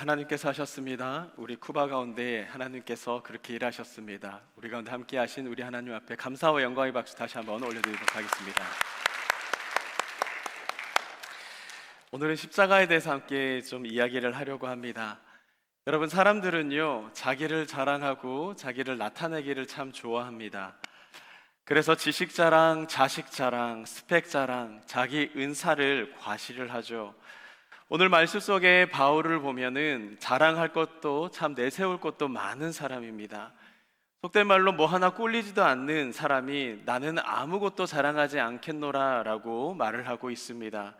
하나님께서 하셨습니다. 우리 쿠바 가운데 하나님께서 그렇게 일하셨습니다. 우리 가운데 함께 하신 우리 하나님 앞에 감사와 영광의 박수 다시 한번 올려드리도록 하겠습니다. 오늘은 십자가에 대해서 함께 좀 이야기를 하려고 합니다. 여러분, 사람들은요, 자기를 자랑하고 자기를 나타내기를 참 좋아합니다. 그래서 지식 자랑, 자식 자랑, 스펙 자랑, 자기 은사를 과시를 하죠. 오늘 말씀 속에 바울을 보면은 자랑할 것도 참 내세울 것도 많은 사람입니다. 속된 말로 뭐 하나 꿀리지도 않는 사람이 나는 아무것도 자랑하지 않겠노라 라고 말을 하고 있습니다.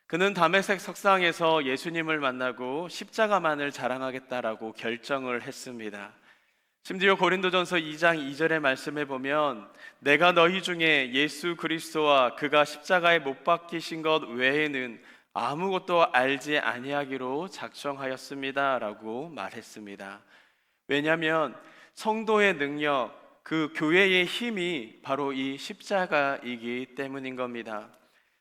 그는 다메섹 석상에서 예수님을 만나고 십자가만을 자랑하겠다라고 결정을 했습니다. 심지어 고린도전서 2장 2절의 말씀에 보면 내가 너희 중에 예수 그리스도와 그가 십자가에 못 박히신 것 외에는 아무것도 알지 아니하기로 작정하였습니다 라고 말했습니다. 왜냐하면 성도의 능력, 그 교회의 힘이 바로 이 십자가이기 때문인 겁니다.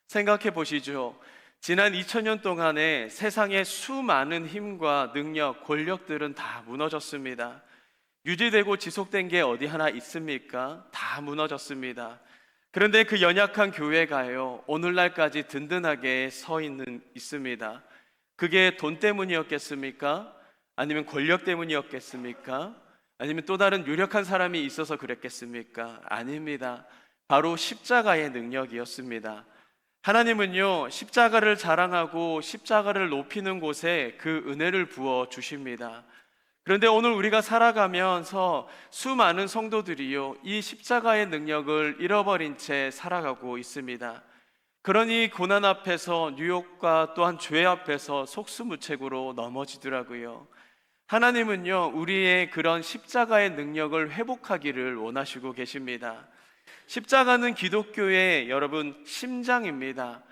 생각해 보시죠. 지난 2000년 동안에 세상의 수많은 힘과 능력, 권력들은 다 무너졌습니다. 유지되고 지속된 게 어디 하나 있습니까? 다 무너졌습니다. 그런데 그 연약한 교회가요, 오늘날까지 든든하게 있습니다. 그게 돈 때문이었겠습니까? 아니면 권력 때문이었겠습니까? 아니면 또 다른 유력한 사람이 있어서 그랬겠습니까? 아닙니다. 바로 십자가의 능력이었습니다. 하나님은요, 십자가를 자랑하고 십자가를 높이는 곳에 그 은혜를 부어 주십니다. 그런데 오늘 우리가 살아가면서 수많은 성도들이요, 이 십자가의 능력을 잃어버린 채 살아가고 있습니다. 그러니 고난 앞에서 유혹과 또한 죄 앞에서 속수무책으로 넘어지더라고요. 하나님은요, 우리의 그런 십자가의 능력을 회복하기를 원하시고 계십니다. 십자가는 기독교의 여러분 심장입니다.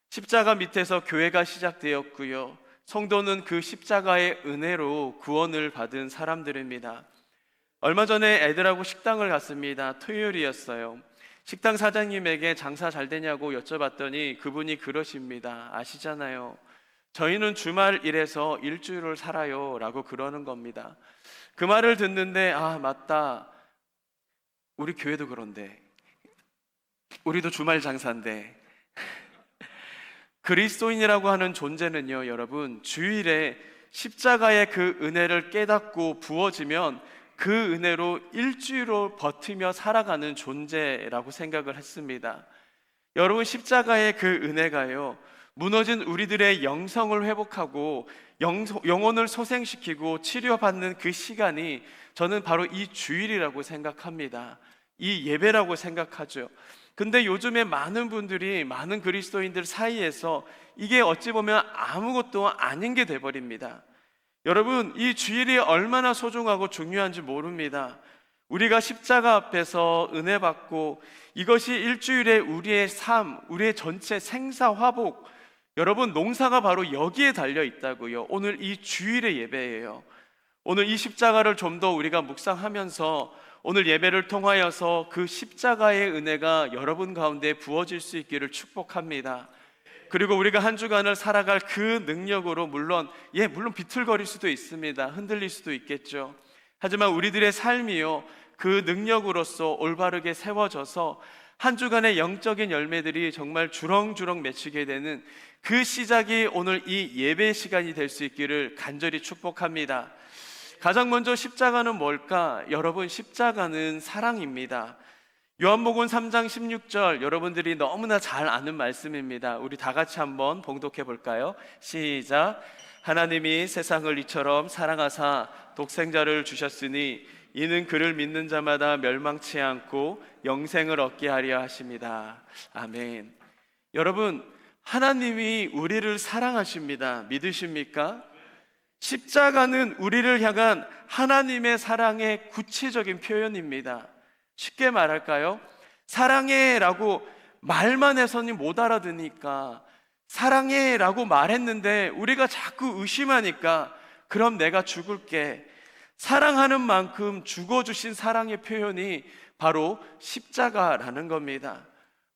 십자가 밑에서 교회가 시작되었고요, 성도는 그 십자가의 은혜로 구원을 받은 사람들입니다. 얼마 전에 애들하고 식당을 갔습니다. 토요일이었어요. 식당 사장님에게 장사 잘 되냐고 여쭤봤더니 그분이 그러십니다. 아시잖아요, 저희는 주말 일해서 일주일을 살아요 라고 그러는 겁니다. 그 말을 듣는데 맞다, 우리 교회도 그런데, 우리도 주말 장사인데. 그리스도인이라고 하는 존재는요, 여러분, 주일에 십자가의 그 은혜를 깨닫고 부어지면 그 은혜로 일주일을 버티며 살아가는 존재라고 생각을 했습니다. 여러분, 십자가의 그 은혜가요, 무너진 우리들의 영성을 회복하고 영혼을 소생시키고 치료받는 그 시간이 저는 바로 이 주일이라고 생각합니다. 이 예배라고 생각하죠. 근데 요즘에 많은 분들이, 많은 그리스도인들 사이에서 이게 어찌 보면 아무것도 아닌 게 돼버립니다. 여러분, 이 주일이 얼마나 소중하고 중요한지 모릅니다. 우리가 십자가 앞에서 은혜 받고 이것이 일주일에 우리의 삶, 우리의 전체 생사화복, 여러분, 농사가 바로 여기에 달려 있다고요. 오늘 이 주일의 예배예요. 오늘 이 십자가를 좀 더 우리가 묵상하면서 오늘 예배를 통하여서 그 십자가의 은혜가 여러분 가운데 부어질 수 있기를 축복합니다. 그리고 우리가 한 주간을 살아갈 그 능력으로 물론 비틀거릴 수도 있습니다. 흔들릴 수도 있겠죠. 하지만 우리들의 삶이요, 그 능력으로서 올바르게 세워져서 한 주간의 영적인 열매들이 정말 주렁주렁 맺히게 되는 그 시작이 오늘 이 예배 시간이 될 수 있기를 간절히 축복합니다. 가장 먼저 십자가는 뭘까? 여러분, 십자가는 사랑입니다. 요한복음 3장 16절, 여러분들이 너무나 잘 아는 말씀입니다. 우리 다 같이 한번 봉독해 볼까요? 시작. 하나님이 세상을 이처럼 사랑하사 독생자를 주셨으니 이는 그를 믿는 자마다 멸망치 않고 영생을 얻게 하려 하십니다. 아멘. 여러분, 하나님이 우리를 사랑하십니다. 믿으십니까? 십자가는 우리를 향한 하나님의 사랑의 구체적인 표현입니다. 쉽게 말할까요? 사랑해 라고 말만 해서는 못 알아듣니까, 사랑해 라고 말했는데 우리가 자꾸 의심하니까 그럼 내가 죽을게, 사랑하는 만큼 죽어주신 사랑의 표현이 바로 십자가라는 겁니다.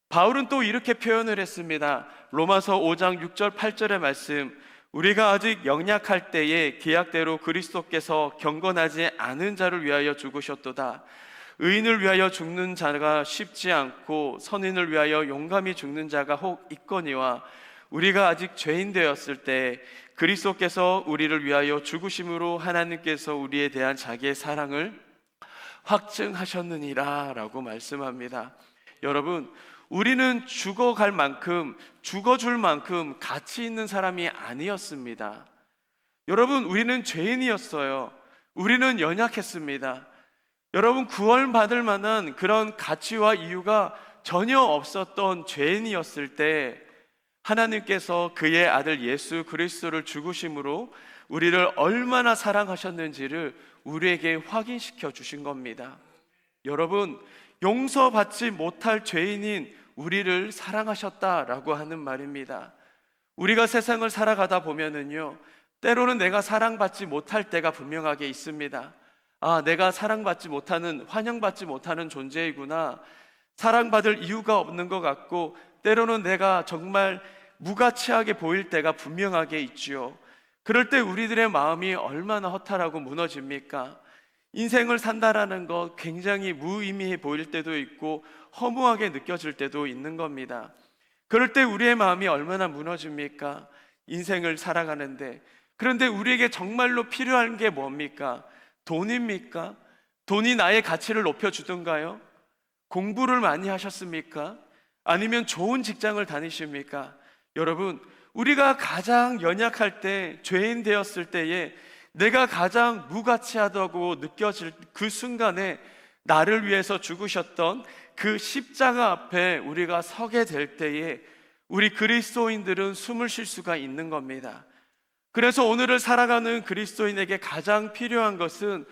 바울은 또 이렇게 표현을 했습니다. 로마서 5장 6절 8절의 말씀, 우리가 아직 영약할 때에 계약대로 그리스도께서 경건하지 않은 자를 위하여 죽으셨도다. 의인을 위하여 죽는 자가 쉽지 않고 선인을 위하여 용감히 죽는 자가 혹 있거니와 우리가 아직 죄인 되었을 때 그리스도께서 우리를 위하여 죽으심으로 하나님께서 우리에 대한 자기의 사랑을 확증하셨느니라 라고 말씀합니다. 여러분, 우리는 죽어갈 만큼, 죽어줄 만큼 가치 있는 사람이 아니었습니다. 여러분, 우리는 죄인이었어요. 우리는 연약했습니다. 여러분, 구원받을 만한 그런 가치와 이유가 전혀 없었던 죄인이었을 때 하나님께서 그의 아들 예수 그리스도를 죽으심으로 우리를 얼마나 사랑하셨는지를 우리에게 확인시켜 주신 겁니다. 여러분, 용서받지 못할 죄인인 우리를 사랑하셨다라고 하는 말입니다. 우리가 세상을 살아가다 보면은요, 때로는 내가 사랑받지 못할 때가 분명하게 있습니다. 아, 내가 사랑받지 못하는, 환영받지 못하는 존재이구나. 사랑받을 이유가 없는 것 같고, 때로는 내가 정말 무가치하게 보일 때가 분명하게 있지요. 그럴 때 우리들의 마음이 얼마나 허탈하고 무너집니까? 인생을 산다라는 것 굉장히 무의미해 보일 때도 있고 허무하게 느껴질 때도 있는 겁니다. 그럴 때 우리의 마음이 얼마나 무너집니까? 인생을 살아가는데. 그런데 우리에게 정말로 필요한 게 뭡니까? 돈입니까? 돈이 나의 가치를 높여주던가요? 공부를 많이 하셨습니까? 아니면 좋은 직장을 다니십니까? 여러분, 우리가 가장 연약할 때, 죄인 되었을 때에 내가 가장 무가치하다고 느껴질 그 순간에 나를 위해서 죽으셨던 그 십자가 앞에 우리가 서게 될 때에 우리 그리스도인들은 숨을 쉴 수가 있는 겁니다. 그래서 오늘을 살아가는 그리스도인에게 가장 필요한 것은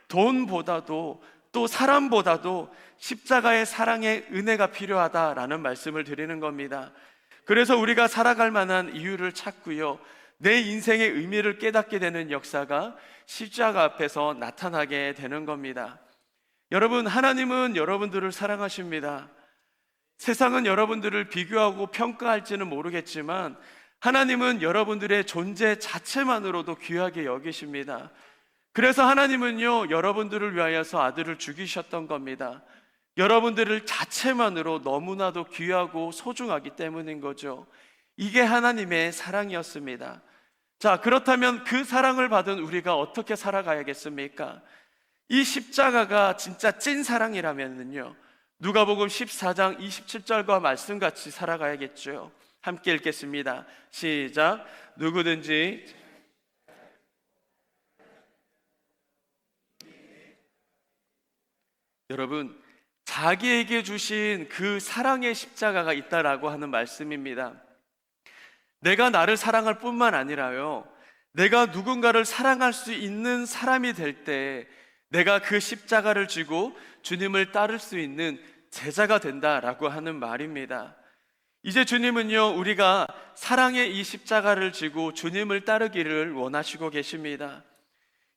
돈보다도 또 사람보다도 십자가의 사랑의 은혜가 필요하다라는 말씀을 드리는 겁니다. 그래서 우리가 살아갈 만한 이유를 찾고요, 내 인생의 의미를 깨닫게 되는 역사가 십자가 앞에서 나타나게 되는 겁니다. 여러분, 하나님은 여러분들을 사랑하십니다. 세상은 여러분들을 비교하고 평가할지는 모르겠지만 하나님은 여러분들의 존재 자체만으로도 귀하게 여기십니다. 그래서 하나님은요, 여러분들을 위하여서 아들을 죽이셨던 겁니다. 여러분들을 자체만으로 너무나도 귀하고 소중하기 때문인 거죠. 이게 하나님의 사랑이었습니다. 자, 그렇다면 그 사랑을 받은 우리가 어떻게 살아가야겠습니까? 이 십자가가 진짜 찐 사랑이라면요, 누가복음 14장 27절과 말씀같이 살아가야겠죠. 함께 읽겠습니다. 시작. 누구든지 여러분, 자기에게 주신 그 사랑의 십자가가 있다라고 하는 말씀입니다. 내가 나를 사랑할 뿐만 아니라요, 내가 누군가를 사랑할 수 있는 사람이 될 때 내가 그 십자가를 지고 주님을 따를 수 있는 제자가 된다라고 하는 말입니다. 이제 주님은요, 우리가 사랑의 이 십자가를 지고 주님을 따르기를 원하시고 계십니다.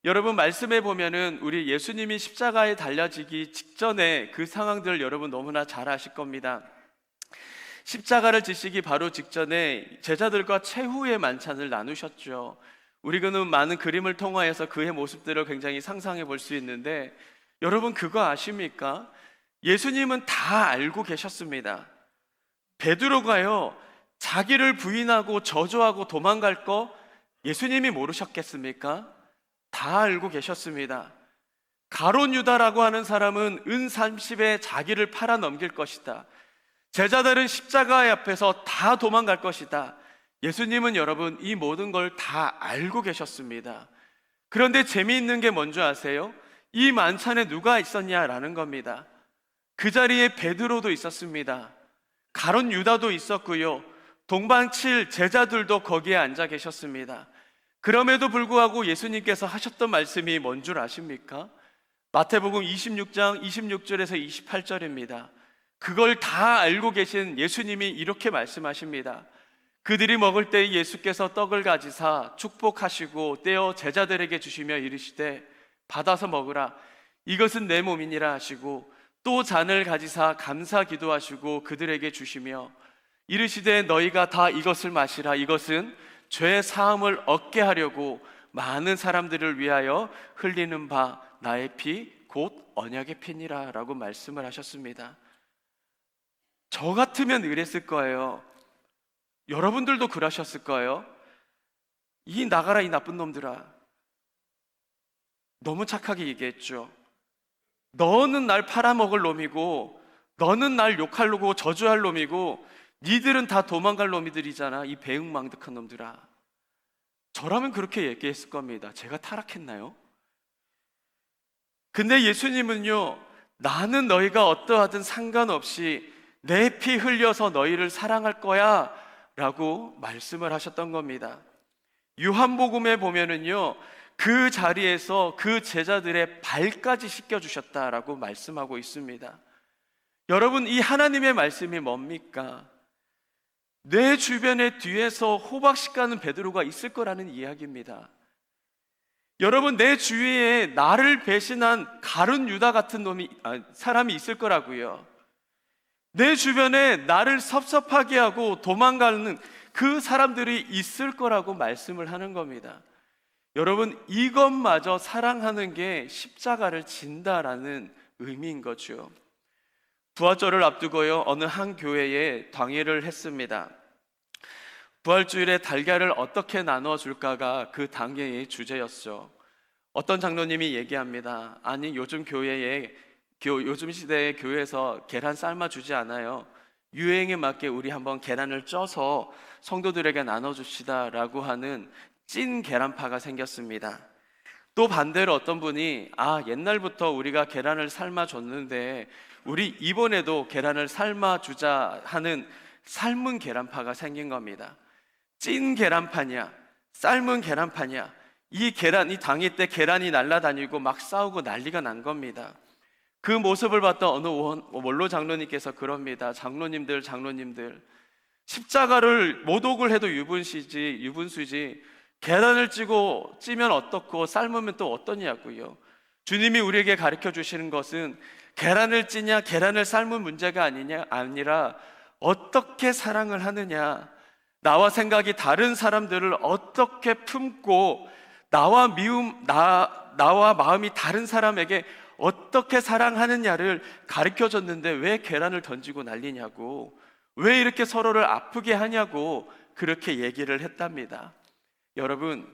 여러분, 말씀해 보면은 우리 예수님이 십자가에 달려지기 직전에 그 상황들을 여러분 너무나 잘 아실 겁니다. 십자가를 지시기 바로 직전에 제자들과 최후의 만찬을 나누셨죠. 우리는 많은 그림을 통하여서 그의 모습들을 굉장히 상상해 볼 수 있는데, 여러분 그거 아십니까? 예수님은 다 알고 계셨습니다. 베드로가요, 자기를 부인하고 저주하고 도망갈 거 예수님이 모르셨겠습니까? 다 알고 계셨습니다. 가룟 유다라고 하는 사람은 은 30에 자기를 팔아 넘길 것이다. 제자들은 십자가 앞에서 다 도망갈 것이다. 예수님은 여러분 이 모든 걸 다 알고 계셨습니다. 그런데 재미있는 게 뭔지 아세요? 이 만찬에 누가 있었냐라는 겁니다. 그 자리에 베드로도 있었습니다. 가룟 유다도 있었고요, 동방칠 제자들도 거기에 앉아 계셨습니다. 그럼에도 불구하고 예수님께서 하셨던 말씀이 뭔 줄 아십니까? 마태복음 26장 26절에서 28절입니다. 그걸 다 알고 계신 예수님이 이렇게 말씀하십니다. 그들이 먹을 때 예수께서 떡을 가지사 축복하시고 떼어 제자들에게 주시며 이르시되 받아서 먹으라, 이것은 내 몸이니라 하시고, 또 잔을 가지사 감사 기도하시고 그들에게 주시며 이르시되 너희가 다 이것을 마시라, 이것은 죄 사함을 얻게 하려고 많은 사람들을 위하여 흘리는 바 나의 피 곧 언약의 피니라 라고 말씀을 하셨습니다. 저 같으면 이랬을 거예요. 여러분들도 그러셨을 거예요. 이 나가라 이 나쁜 놈들아. 너무 착하게 얘기했죠. 너는 날 팔아먹을 놈이고, 너는 날 욕할 놈이고 저주할 놈이고, 니들은 다 도망갈 놈이들이잖아, 이 배은망덕한 놈들아. 저라면 그렇게 얘기했을 겁니다. 제가 타락했나요? 근데 예수님은요, 나는 너희가 어떠하든 상관없이 내 피 흘려서 너희를 사랑할 거야 라고 말씀을 하셨던 겁니다. 요한복음에 보면은요, 그 자리에서 그 제자들의 발까지 씻겨주셨다라고 말씀하고 있습니다. 여러분, 이 하나님의 말씀이 뭡니까? 내 주변에 뒤에서 호박씨 가는 베드로가 있을 거라는 이야기입니다. 여러분, 내 주위에 나를 배신한 가룟 유다 같은 사람이 있을 거라고요. 내 주변에 나를 섭섭하게 하고 도망가는 그 사람들이 있을 거라고 말씀을 하는 겁니다. 여러분, 이것마저 사랑하는 게 십자가를 진다라는 의미인 거죠. 부활절을 앞두고요, 어느 한 교회에 당회를 했습니다. 부활주일에 달걀을 어떻게 나눠줄까가 그 당회의 주제였죠. 어떤 장로님이 얘기합니다. 아니, 요즘 시대에 교회에서 계란 삶아주지 않아요. 유행에 맞게 우리 한번 계란을 쪄서 성도들에게 나눠줍시다 라고 하는 찐 계란파가 생겼습니다. 또 반대로 어떤 분이 옛날부터 우리가 계란을 삶아줬는데 우리 이번에도 계란을 삶아주자 하는 삶은 계란파가 생긴 겁니다. 찐 계란파냐 삶은 계란파냐, 이 당일 때 계란이 날아다니고 막 싸우고 난리가 난 겁니다. 그 모습을 봤던 어느 원로 장로님께서 그럽니다. 장로님들 십자가를 모독을 해도 유분수지 계란을 찌면 어떻고 삶으면 또 어떠냐고요. 주님이 우리에게 가르쳐 주시는 것은 계란을 찌냐 계란을 삶은 문제가 아니라 어떻게 사랑을 하느냐, 나와 생각이 다른 사람들을 어떻게 품고 나와 마음이 다른 사람에게 어떻게 사랑하느냐를 가르쳐 줬는데 왜 계란을 던지고 난리냐고, 왜 이렇게 서로를 아프게 하냐고 그렇게 얘기를 했답니다. 여러분,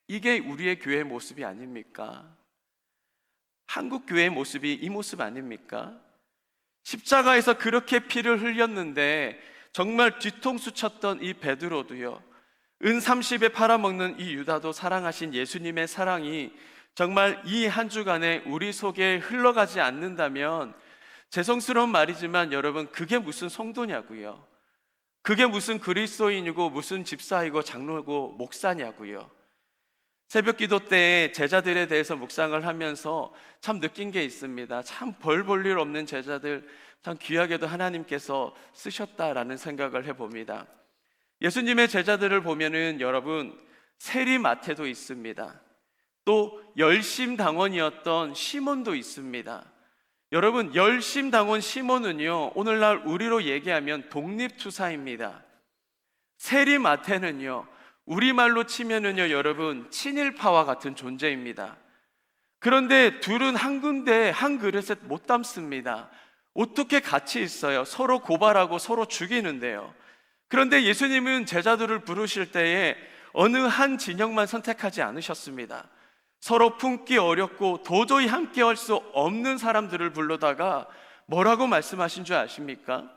이게 우리의 교회의 모습이 아닙니까? 한국 교회의 모습이 이 모습 아닙니까? 십자가에서 그렇게 피를 흘렸는데 정말 뒤통수 쳤던 이 베드로도요, 은 30에 팔아먹는 이 유다도 사랑하신 예수님의 사랑이 정말 이 한 주간에 우리 속에 흘러가지 않는다면, 죄송스러운 말이지만 여러분, 그게 무슨 성도냐고요. 그게 무슨 그리스도인이고 무슨 집사이고 장로고 목사냐고요. 새벽 기도 때 제자들에 대해서 묵상을 하면서 참 느낀 게 있습니다. 참 벌 볼 일 없는 제자들, 참 귀하게도 하나님께서 쓰셨다라는 생각을 해봅니다. 예수님의 제자들을 보면은 여러분, 세리마태도 있습니다. 또 열심당원이었던 시몬도 있습니다. 여러분, 열심당원 시몬은요, 오늘날 우리로 얘기하면 독립투사입니다. 세리마태는요, 우리말로 치면은요, 여러분, 친일파와 같은 존재입니다. 그런데 둘은 한 군데 한 그릇에 못 담습니다. 어떻게 같이 있어요? 서로 고발하고 서로 죽이는데요. 그런데 예수님은 제자들을 부르실 때에 어느 한 진영만 선택하지 않으셨습니다. 서로 품기 어렵고 도저히 함께 할 수 없는 사람들을 불러다가 뭐라고 말씀하신 줄 아십니까?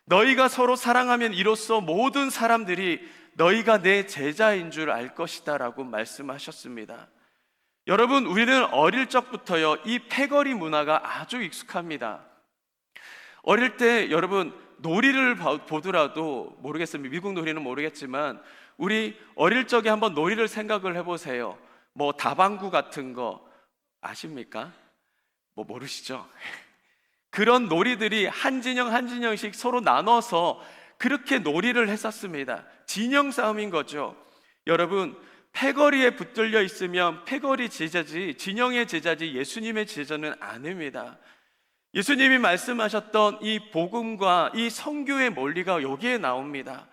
너희가 서로 사랑하면 이로써 모든 사람들이 너희가 내 제자인 줄 알 것이다 라고 말씀하셨습니다. 여러분, 우리는 어릴 적부터요, 이 패거리 문화가 아주 익숙합니다. 어릴 때 여러분, 놀이를 보더라도 모르겠습니다. 미국 놀이는 모르겠지만 우리 어릴 적에 한번 놀이를 생각을 해보세요. 뭐 다방구 같은 거 아십니까? 뭐 모르시죠? 그런 놀이들이 한 진영씩 서로 나눠서 그렇게 놀이를 했었습니다. 진영 싸움인 거죠. 여러분, 패거리에 붙들려 있으면 패거리 제자지, 진영의 제자지 예수님의 제자는 아닙니다. 예수님이 말씀하셨던 이 복음과 이 선교의 원리가 여기에 나옵니다.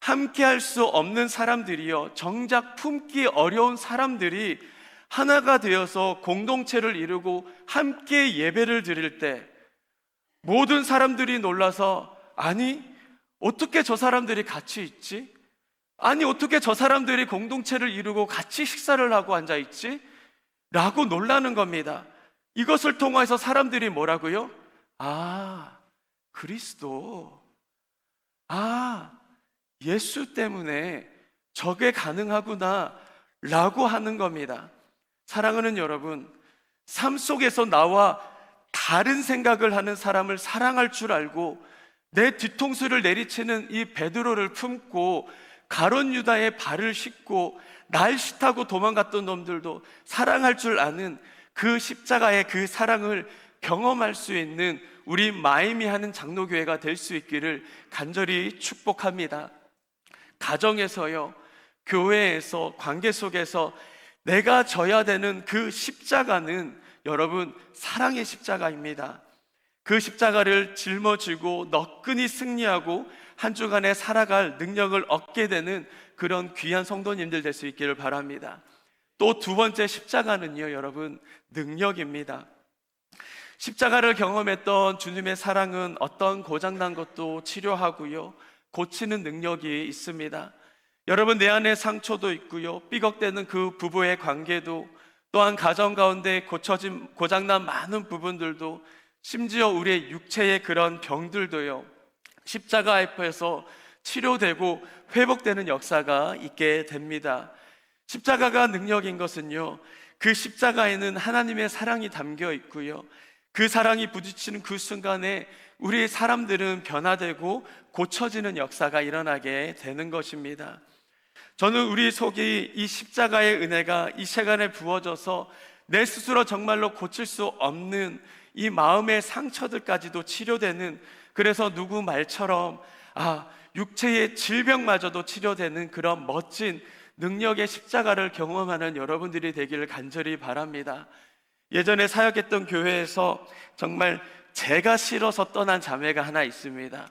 함께 할 수 없는 사람들이요, 정작 품기 어려운 사람들이 하나가 되어서 공동체를 이루고 함께 예배를 드릴 때 모든 사람들이 놀라서, 아니, 어떻게 저 사람들이 같이 있지? 아니, 어떻게 저 사람들이 공동체를 이루고 같이 식사를 하고 앉아 있지? 라고 놀라는 겁니다. 이것을 통해서 사람들이 뭐라고요? 아, 그리스도. 아, 예수 때문에 저게 가능하구나 라고 하는 겁니다. 사랑하는 여러분, 삶 속에서 나와 다른 생각을 하는 사람을 사랑할 줄 알고 내 뒤통수를 내리치는 이 베드로를 품고 가룟 유다의 발을 씻고 날 싫다고 도망갔던 놈들도 사랑할 줄 아는 그 십자가의 그 사랑을 경험할 수 있는 우리 마임이 하는 장로교회가 될 수 있기를 간절히 축복합니다. 가정에서요, 교회에서, 관계 속에서 내가 져야 되는 그 십자가는 여러분 사랑의 십자가입니다. 그 십자가를 짊어지고 너끈히 승리하고 한 주간에 살아갈 능력을 얻게 되는 그런 귀한 성도님들 될 수 있기를 바랍니다. 또 두 번째 십자가는요, 여러분, 능력입니다. 십자가를 경험했던 주님의 사랑은 어떤 고장난 것도 치료하고요, 고치는 능력이 있습니다. 여러분, 내 안에 상처도 있고요, 삐걱대는 그 부부의 관계도, 또한 가정 가운데 고장난 많은 부분들도, 심지어 우리의 육체의 그런 병들도요, 십자가 앞에서 치료되고 회복되는 역사가 있게 됩니다. 십자가가 능력인 것은요, 그 십자가에는 하나님의 사랑이 담겨 있고요, 그 사랑이 부딪히는 그 순간에 우리 사람들은 변화되고 고쳐지는 역사가 일어나게 되는 것입니다. 저는 우리 속이 이 십자가의 은혜가 이 시간에 부어져서 내 스스로 정말로 고칠 수 없는 이 마음의 상처들까지도 치료되는, 그래서 누구 말처럼 육체의 질병마저도 치료되는 그런 멋진 능력의 십자가를 경험하는 여러분들이 되기를 간절히 바랍니다. 예전에 사역했던 교회에서 정말 제가 싫어서 떠난 자매가 하나 있습니다.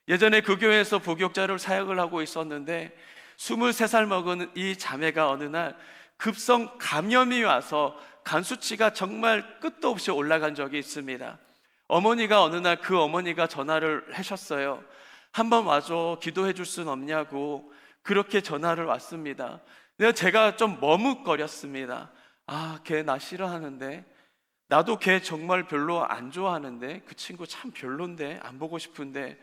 예전에 그 교회에서 부교육자로 사역을 하고 있었는데 23살 먹은 이 자매가 어느 날 급성 감염이 와서 간 수치가 정말 끝도 없이 올라간 적이 있습니다. 어머니가 어느 날 그 어머니가 전화를 하셨어요. 한번 와줘, 기도해 줄 순 없냐고. 그렇게 전화를 왔습니다. 제가 좀 머뭇거렸습니다. 걔 나 싫어하는데, 나도 걔 정말 별로 안 좋아하는데, 그 친구 참 별론데, 안 보고 싶은데,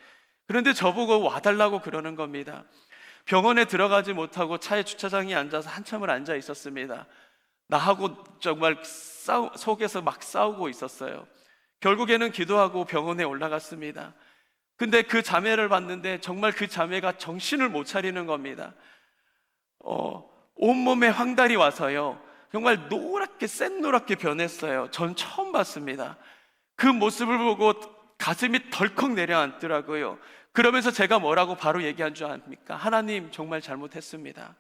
그런데 저보고 와달라고 그러는 겁니다. 병원에 들어가지 못하고 차에 주차장에 앉아서 한참을 앉아 있었습니다. 나하고 정말 속에서 막 싸우고 있었어요. 결국에는 기도하고 병원에 올라갔습니다. 근데 그 자매를 봤는데 정말 그 자매가 정신을 못 차리는 겁니다. 온몸에 황달이 와서요, 정말 노랗게 샛노랗게 변했어요. 전 처음 봤습니다. 그 모습을 보고 가슴이 덜컥 내려앉더라고요. 그러면서 제가 뭐라고 바로 얘기한 줄 압니까? 하나님, 정말 잘못했습니다.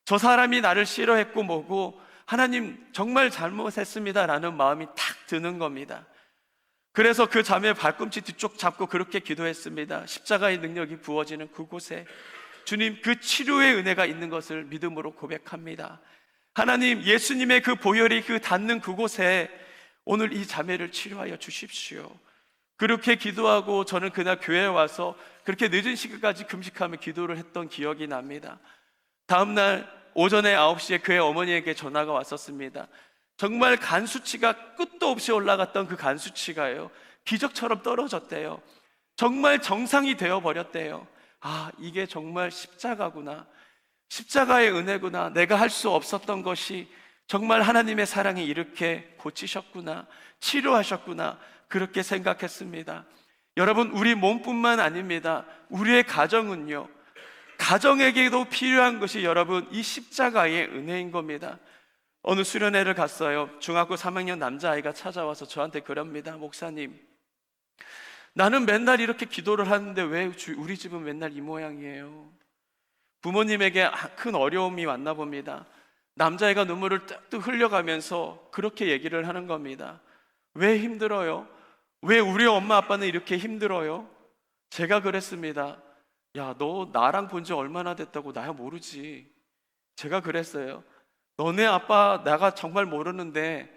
저 사람이 나를 싫어했고 뭐고, 하나님 정말 잘못했습니다 라는 마음이 탁 드는 겁니다. 그래서 그 자매의 발꿈치 뒤쪽 잡고 그렇게 기도했습니다. 십자가의 능력이 부어지는 그곳에 주님, 그 치료의 은혜가 있는 것을 믿음으로 고백합니다. 하나님, 예수님의 그 보혈이 그 닿는 그곳에 오늘 이 자매를 치료하여 주십시오. 그렇게 기도하고 저는 그날 교회에 와서 그렇게 늦은 시간까지 금식하며 기도를 했던 기억이 납니다. 다음날 오전에 9시에 그의 어머니에게 전화가 왔었습니다. 정말 간 수치가 끝도 없이 올라갔던 그 간 수치가요, 기적처럼 떨어졌대요. 정말 정상이 되어버렸대요. 이게 정말 십자가구나, 십자가의 은혜구나, 내가 할 수 없었던 것이 정말 하나님의 사랑이 이렇게 고치셨구나, 치료하셨구나, 그렇게 생각했습니다. 여러분, 우리 몸뿐만 아닙니다. 우리의 가정은요, 가정에게도 필요한 것이 여러분 이 십자가의 은혜인 겁니다. 어느 수련회를 갔어요. 중학교 3학년 남자아이가 찾아와서 저한테 그럽니다. 목사님, 나는 맨날 이렇게 기도를 하는데 왜 우리 집은 맨날 이 모양이에요? 부모님에게 큰 어려움이 왔나 봅니다. 남자애가 눈물을 뚝뚝 흘려가면서 그렇게 얘기를 하는 겁니다. 왜 힘들어요? 왜 우리 엄마 아빠는 이렇게 힘들어요? 제가 그랬습니다. 야, 너 나랑 본지 얼마나 됐다고? 나야 모르지. 제가 그랬어요. 너네 아빠 내가 정말 모르는데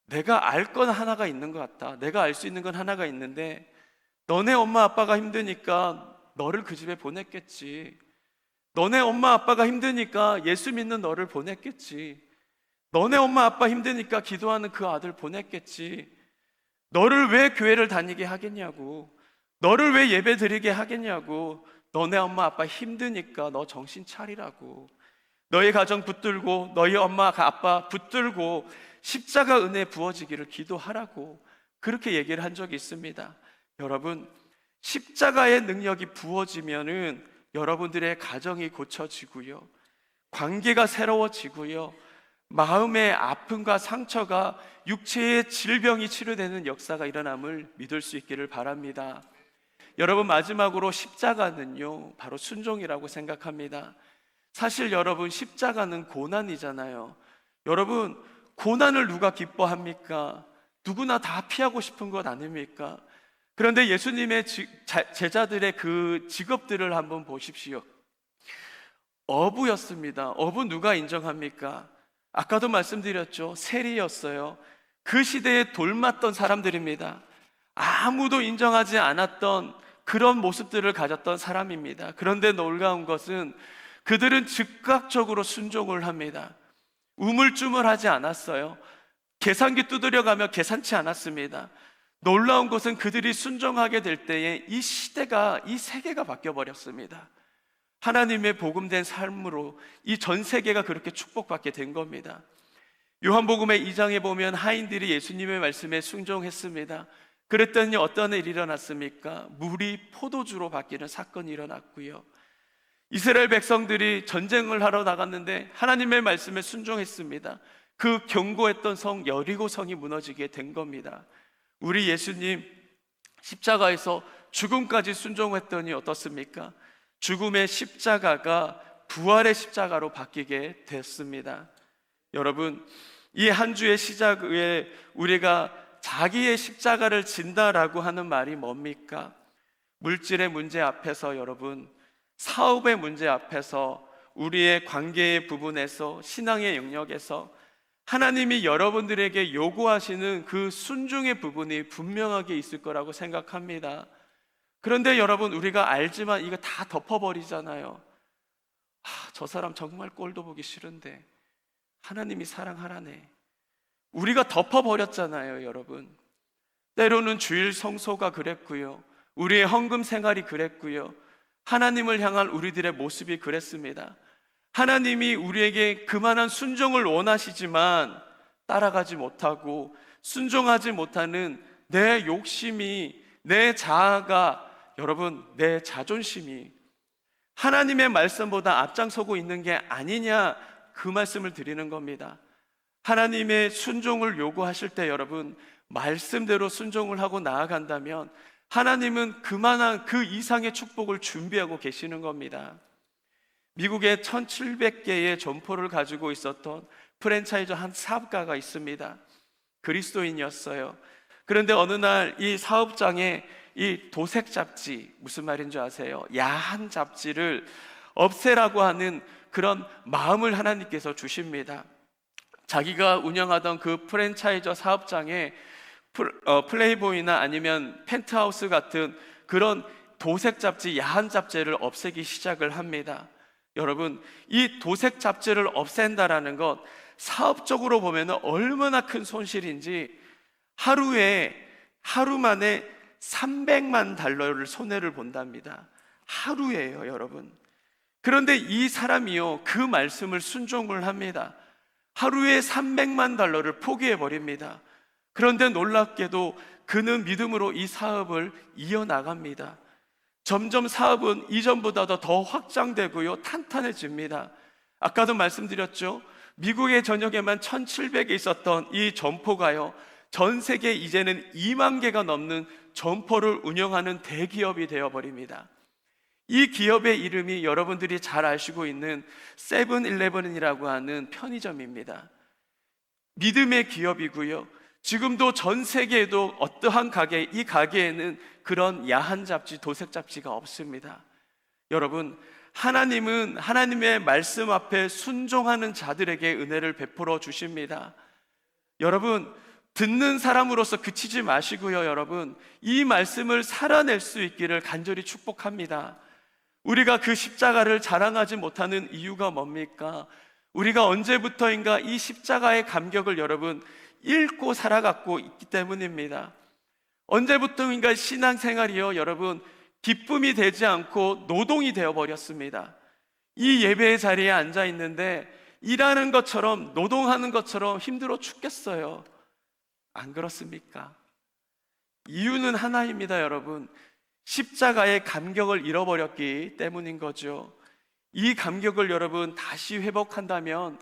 내가 알 건 하나가 있는 것 같다. 내가 알 수 있는 건 하나가 있는데 너네 엄마 아빠가 힘드니까 너를 그 집에 보냈겠지. 너네 엄마 아빠가 힘드니까 예수 믿는 너를 보냈겠지. 너네 엄마 아빠 힘드니까 기도하는 그 아들 보냈겠지. 너를 왜 교회를 다니게 하겠냐고. 너를 왜 예배 드리게 하겠냐고. 너네 엄마 아빠 힘드니까 너 정신 차리라고. 너희 가정 붙들고 너희 엄마 아빠 붙들고 십자가 은혜 부어지기를 기도하라고 그렇게 얘기를 한 적이 있습니다. 여러분, 십자가의 능력이 부어지면은 여러분들의 가정이 고쳐지고요, 관계가 새로워지고요, 마음의 아픔과 상처가 육체의 질병이 치료되는 역사가 일어남을 믿을 수 있기를 바랍니다. 여러분, 마지막으로 십자가는요 바로 순종이라고 생각합니다. 사실 여러분, 십자가는 고난이잖아요. 여러분, 고난을 누가 기뻐합니까? 누구나 다 피하고 싶은 것 아닙니까? 그런데 예수님의 제자들의 그 직업들을 한번 보십시오. 어부였습니다. 어부 누가 인정합니까? 아까도 말씀드렸죠. 세리였어요. 그 시대에 돌맞던 사람들입니다. 아무도 인정하지 않았던 그런 모습들을 가졌던 사람입니다. 그런데 놀라운 것은 그들은 즉각적으로 순종을 합니다. 우물쭈물하지 않았어요. 계산기 두드려가며 계산치 않았습니다. 놀라운 것은 그들이 순종하게 될 때에 이 시대가, 이 세계가 바뀌어버렸습니다. 하나님의 복음된 삶으로 이 전 세계가 그렇게 축복받게 된 겁니다. 요한복음의 2장에 보면 하인들이 예수님의 말씀에 순종했습니다. 그랬더니 어떤 일이 일어났습니까? 물이 포도주로 바뀌는 사건이 일어났고요, 이스라엘 백성들이 전쟁을 하러 나갔는데 하나님의 말씀에 순종했습니다. 그 견고했던 성 여리고 성이 무너지게 된 겁니다. 우리 예수님 십자가에서 죽음까지 순종했더니 어떻습니까? 죽음의 십자가가 부활의 십자가로 바뀌게 됐습니다. 여러분, 이 한 주의 시작에 우리가 자기의 십자가를 진다라고 하는 말이 뭡니까? 물질의 문제 앞에서, 여러분, 사업의 문제 앞에서, 우리의 관계의 부분에서, 신앙의 영역에서 하나님이 여러분들에게 요구하시는 그 순종의 부분이 분명하게 있을 거라고 생각합니다. 그런데 여러분, 우리가 알지만 이거 다 덮어버리잖아요. 저 사람 정말 꼴도 보기 싫은데 하나님이 사랑하라네. 우리가 덮어버렸잖아요, 여러분. 때로는 주일 성소가 그랬고요, 우리의 헌금 생활이 그랬고요, 하나님을 향한 우리들의 모습이 그랬습니다. 하나님이 우리에게 그만한 순종을 원하시지만 따라가지 못하고 순종하지 못하는 내 욕심이, 내 자아가, 여러분, 내 자존심이 하나님의 말씀보다 앞장서고 있는 게 아니냐, 그 말씀을 드리는 겁니다. 하나님의 순종을 요구하실 때 여러분, 말씀대로 순종을 하고 나아간다면 하나님은 그만한 그 이상의 축복을 준비하고 계시는 겁니다. 미국에 1700개의 점포를 가지고 있었던 프랜차이즈 한 사업가가 있습니다. 그리스도인이었어요. 그런데 어느 날 이 사업장에 이 도색 잡지, 무슨 말인지 아세요? 야한 잡지를 없애라고 하는 그런 마음을 하나님께서 주십니다. 자기가 운영하던 그 프랜차이저 사업장에 플레이보이나 아니면 펜트하우스 같은 그런 도색 잡지, 야한 잡지를 없애기 시작을 합니다. 여러분, 이 도색 잡지를 없앤다라는 것, 사업적으로 보면 얼마나 큰 손실인지, 하루 만에 300만 달러를 손해를 본답니다. 하루에요, 여러분. 그런데 이 사람이요, 그 말씀을 순종을 합니다. 하루에 300만 달러를 포기해 버립니다. 그런데 놀랍게도 그는 믿음으로 이 사업을 이어나갑니다. 점점 사업은 이전보다도 더 확장되고요, 탄탄해집니다. 아까도 말씀드렸죠. 미국의 전역에만 1700개 있었던 이 점포가요, 전 세계 이제는 2만 개가 넘는 점포를 운영하는 대기업이 되어버립니다. 이 기업의 이름이 여러분들이 잘 아시고 있는 세븐일레븐이라고 하는 편의점입니다. 믿음의 기업이고요, 지금도 전 세계에도 어떠한 가게, 이 가게에는 그런 야한 잡지, 도색 잡지가 없습니다. 여러분, 하나님은 하나님의 말씀 앞에 순종하는 자들에게 은혜를 베풀어 주십니다. 여러분, 듣는 사람으로서 그치지 마시고요. 여러분, 이 말씀을 살아낼 수 있기를 간절히 축복합니다. 우리가 그 십자가를 자랑하지 못하는 이유가 뭡니까? 우리가 언제부터인가 이 십자가의 감격을 여러분 잃고 살아갔고 있기 때문입니다. 언제부터인가 신앙생활이요, 여러분, 기쁨이 되지 않고 노동이 되어버렸습니다. 이 예배의 자리에 앉아 있는데 일하는 것처럼, 노동하는 것처럼 힘들어 죽겠어요. 안 그렇습니까? 이유는 하나입니다, 여러분. 십자가의 감격을 잃어버렸기 때문인 거죠. 이 감격을 여러분 다시 회복한다면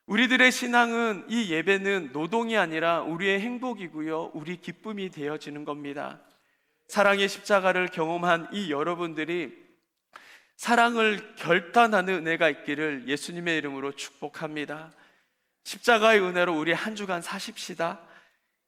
우리들의 신앙은, 이 예배는 노동이 아니라 우리의 행복이고요, 우리 기쁨이 되어지는 겁니다. 사랑의 십자가를 경험한 이 여러분들이 사랑을 결단하는 은혜가 있기를 예수님의 이름으로 축복합니다. 십자가의 은혜로 우리 한 주간 사십시다.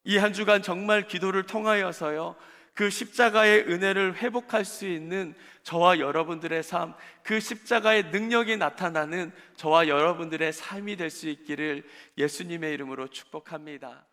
이 한 주간 정말 기도를 통하여서요, 그 십자가의 은혜를 회복할 수 있는 저와 여러분들의 삶, 그 십자가의 능력이 나타나는 저와 여러분들의 삶이 될 수 있기를 예수님의 이름으로 축복합니다.